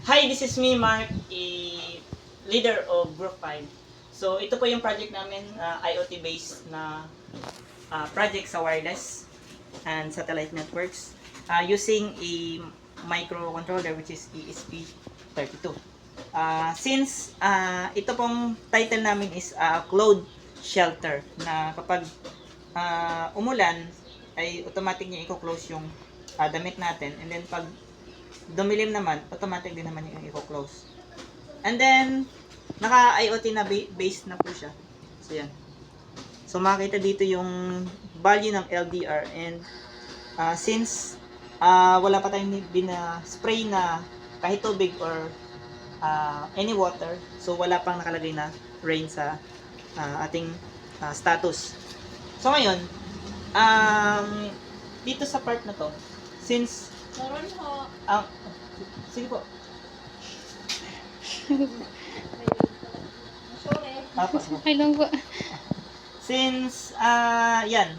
Hi, this is me, Mark, leader of Group 5. So, ito po yung project namin, IoT-based na project sa wireless and satellite networks using a microcontroller which is ESP32. Since ito pong title namin is Cloud Shelter na kapag umulan ay automatic niya i-close yung damit natin, and then pag dumilim naman, automatic din naman yung i-close. And then, naka-IoT na based na po siya. So, yan. So, makikita dito yung value ng LDR, and since wala pa tayong spray na kahit tubig or any water, so wala pang nakalagay na rain sa ating status. So, ngayon, dito sa part na to, since Meron ho. sige po. Sorry. Okay lang po. Since, yan,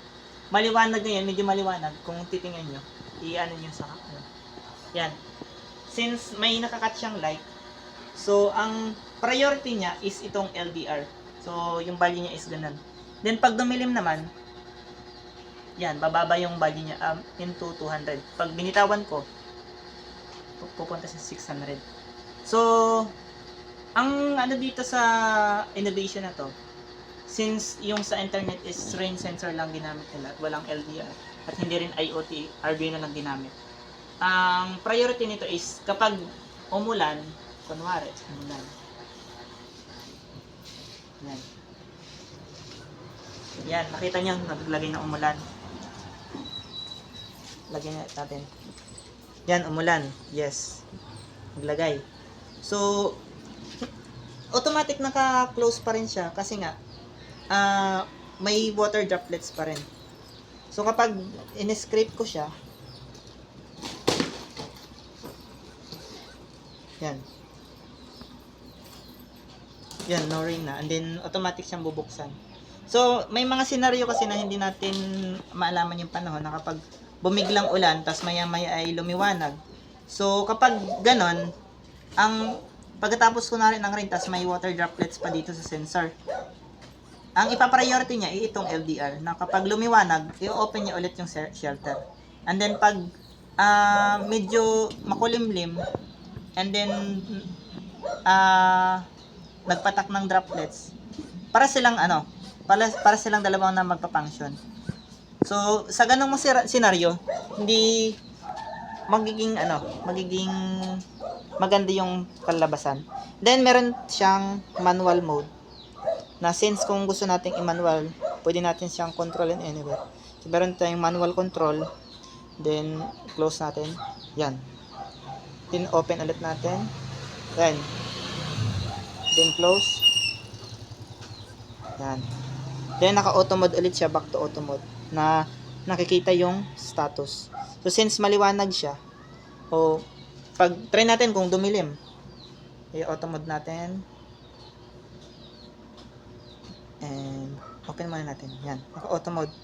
maliwanag na yan, medyo maliwanag, kung titingnan nyo, i-ano nyo sa, yan. Since may nakakat siyang light, so, ang priority niya is itong LDR. So, yung value niya is ganun. Then, pag dumilim naman, yan, bababa yung value niya into 200. Pag binitawan ko, pupunta sa 600. So, ang ano dito sa innovation na to, since yung sa internet is rain sensor lang ginamit nila, walang LDR, at hindi rin IoT, Arduino lang ginamit. Ang priority nito is kapag umulan, kunwari, umulan. Yan. Yan, nakita niyo, naglagay ng umulan. Lagyan natin. Yan, umulan. Yes. Naglagay. So, automatic naka-close pa rin siya kasi nga, may water droplets pa rin. So, kapag in-scrape ko siya, yan. Yan, no rain na. And then, automatic siyang bubuksan. So, may mga senaryo kasi na hindi natin maalaman yung panahon na kapag bumiglang ulan, tas maya-maya ay lumiwanag. So, kapag ganon, ang pagkatapos ko na rin ng rain, tas may water droplets pa dito sa sensor, ang ipa-priority niya ay itong LDR, na kapag lumiwanag, i-open niya ulit yung shelter. And then, pag medyo makulimlim, and then, nagpatak ng droplets, para silang dalawang na magpa-function. So, sa ganung senaryo, hindi magiging maganda yung kalabasan. Then, meron siyang manual mode, na since kung gusto nating i-manual, pwede natin siyang control in anywhere. So, meron tayong manual control, then, close natin. Yan. Then, open ulit natin. Yan. Then, close. Yan. Then, naka-auto mode ulit siya, back to auto mode, na nakikita yung status. So, since maliwanag siya, pag try natin kung dumilim, i-auto mode natin, and open muna natin. Yan, naka-auto mode.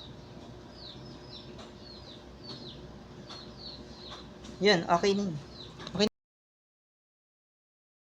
Yan, okay din.